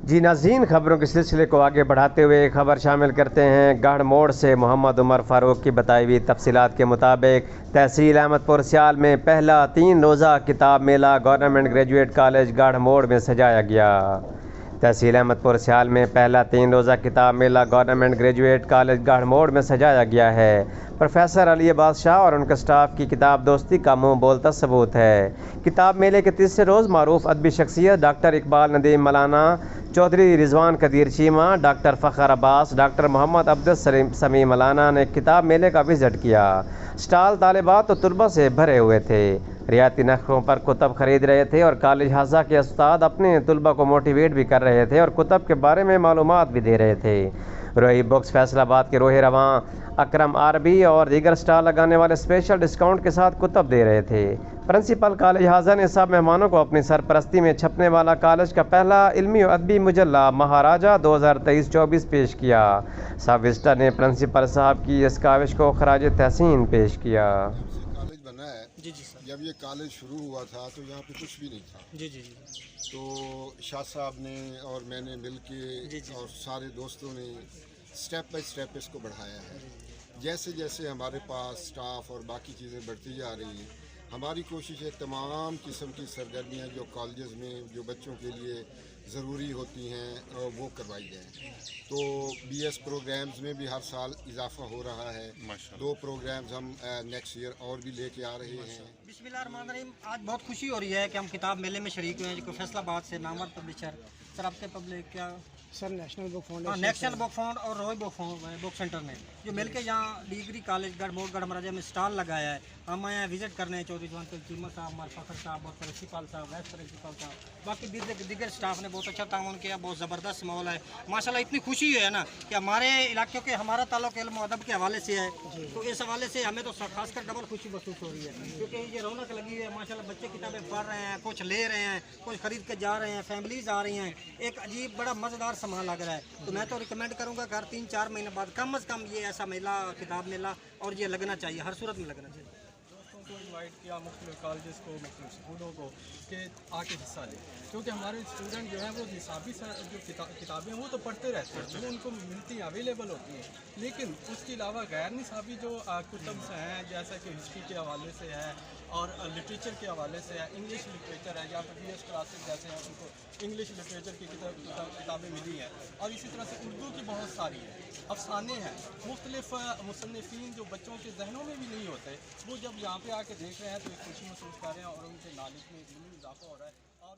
جی ناظرین، خبروں کے سلسلے کو آگے بڑھاتے ہوئے خبر شامل کرتے ہیں۔ گڑھ موڑ سے محمد عمر فاروق کی بتائی ہوئی تفصیلات کے مطابق تحصیل احمد پور سیال میں پہلا 3 روزہ کتاب میلہ گورنمنٹ گریجویٹ کالج گڑھ موڑ میں سجایا گیا۔ تحصیل احمد پور سیال میں پہلا 3 روزہ کتاب میلہ گورنمنٹ گریجویٹ کالج گڑھ موڑ میں سجایا گیا ہے۔ پروفیسر علی بادشاہ اور ان کے سٹاف کی کتاب دوستی کا منہ بولتا ثبوت ہے۔ کتاب میلے کے تیسرے روز معروف ادبی شخصیت ڈاکٹر اقبال ندیم مولانا، چودھری رضوان قدیر چیمہ، ڈاکٹر فخر عباس، ڈاکٹر محمد عبدالسمیع مولانا نے کتاب میلے کا وزٹ کیا۔ سٹال طالبات و طلباء سے بھرے ہوئے تھے۔ رعایتی نرخوں پر کتب خرید رہے تھے اور کالج ہزا کے استاد اپنے طلباء کو موٹیویٹ بھی کر رہے تھے اور کتب کے بارے میں معلومات بھی دے رہے تھے۔ روحی بکس فیصل آباد کے روح رواں اکرم عربی اور دیگر سٹال لگانے والے اسپیشل ڈسکاؤنٹ کے ساتھ کتب دے رہے تھے۔ پرنسپل کالج ہزا نے سب مہمانوں کو اپنی سرپرستی میں چھپنے والا کالج کا پہلا علمی و ادبی مجلہ مہاراجہ 2023-24 پیش کیا۔ سب وزٹر نے پرنسپل صاحب کی اس کاوش کو خراج تحسین پیش کیا۔ کالج بنا ہے جی جی جب یہ کالج شروع ہوا تھا تو یہاں پہ کچھ بھی نہیں تھا۔ جی جی جی تو شاہ صاحب نے اور میں نے مل کے جی جی اور سارے دوستوں نے سٹیپ بائی سٹیپ اس کو بڑھایا ہے۔ جیسے جیسے ہمارے پاس سٹاف اور باقی چیزیں بڑھتی جا رہی ہیں، ہماری کوشش ہے تمام قسم کی سرگرمیاں جو کالجز میں جو بچوں کے لیے ضروری ہوتی ہیں وہ کروائی جائیں۔ تو بی ایس پروگرامز میں بھی ہر سال اضافہ ہو رہا ہے۔ 2 پروگرامز ہم نیکسٹ ایئر اور بھی لے کے آ رہے ہیں۔ بسم اللہ الرحمن الرحیم۔ آج بہت خوشی ہو رہی ہے کہ ہم کتاب میلے میں شریک ہوئے ہیں جو فیصل آباد سے نامور پبلشر سر، آپ کے پبلک کیا سر نیشنل بک فاؤنڈیشن، نیشنل بک فاؤنڈ اور روئی بک سینٹر نے جو مل کے یہاں ڈگری کالج گڑھ موڑ گڑھ مہاراجہ میں سٹال لگایا ہے۔ ہم آئے ہیں وزٹ کرنے ہیں، چودھری رضوان قدیر چیمہ صاحب، عمر فخر صاحب اور پرنسپل صاحب، وائس پرنسپل صاحب، باقی دیگر سٹاف نے بہت اچھا تعاون کیا، بہت زبردست ماحول ہے ماشاءاللہ۔ اتنی خوشی ہے نا کہ ہمارے علاقوں کے ہمارا تعلق علم و ادب کے حوالے سے ہے، تو اس حوالے سے ہمیں تو خاص کر ڈبل خوشی محسوس ہو رہی ہے کیونکہ یہ رونق لگی ہے ماشاءاللہ۔ بچے کتابیں پڑھ رہے ہیں، کچھ لے رہے ہیں، کچھ خرید کے جا رہے ہیں، فیملیز آ رہی ہیں، ایک عجیب بڑا مزیدار سامان لگ رہا ہے۔ تو میں تو ریکمینڈ کروں گا کہ ہر 3-4 مہینے بعد کم از کم یہ ایسا میلہ، کتاب میلہ اور یہ لگنا چاہیے، ہر صورت میں لگنا چاہیے۔ دوستوں کو انوائٹ کیا، مختلف کالجز کو، مختلف اسکولوں کو کہ آ کے حصہ لیں، کیونکہ ہمارے اسٹوڈنٹ جو ہیں وہ نصابی جو کتابیں ہیں وہ تو پڑھتے رہتے ہیں، وہ ان کو ملتی ہیں، اویلیبل ہوتی ہیں، لیکن اس کے علاوہ غیر نصابی جو کتب ہیں جیسا کہ ہسٹری کے حوالے سے ہے اور لٹریچر کے حوالے سے ہے، انگلش لٹریچر ہے یا پھر بی ایس کلاسز جیسے ہیں ان کو انگلش لٹریچر کی کتابیں ملی ہیں، اور اسی طرح سے اردو کی بہت ساری ہیں، افسانے ہیں، مختلف مصنفین جو بچوں کے ذہنوں میں بھی نہیں ہوتے، وہ جب یہاں پہ آ کے دیکھ رہے ہیں تو ایک خوشی محسوس کر رہے ہیں اور ان کے نالج میں اضافہ ہو رہا ہے اور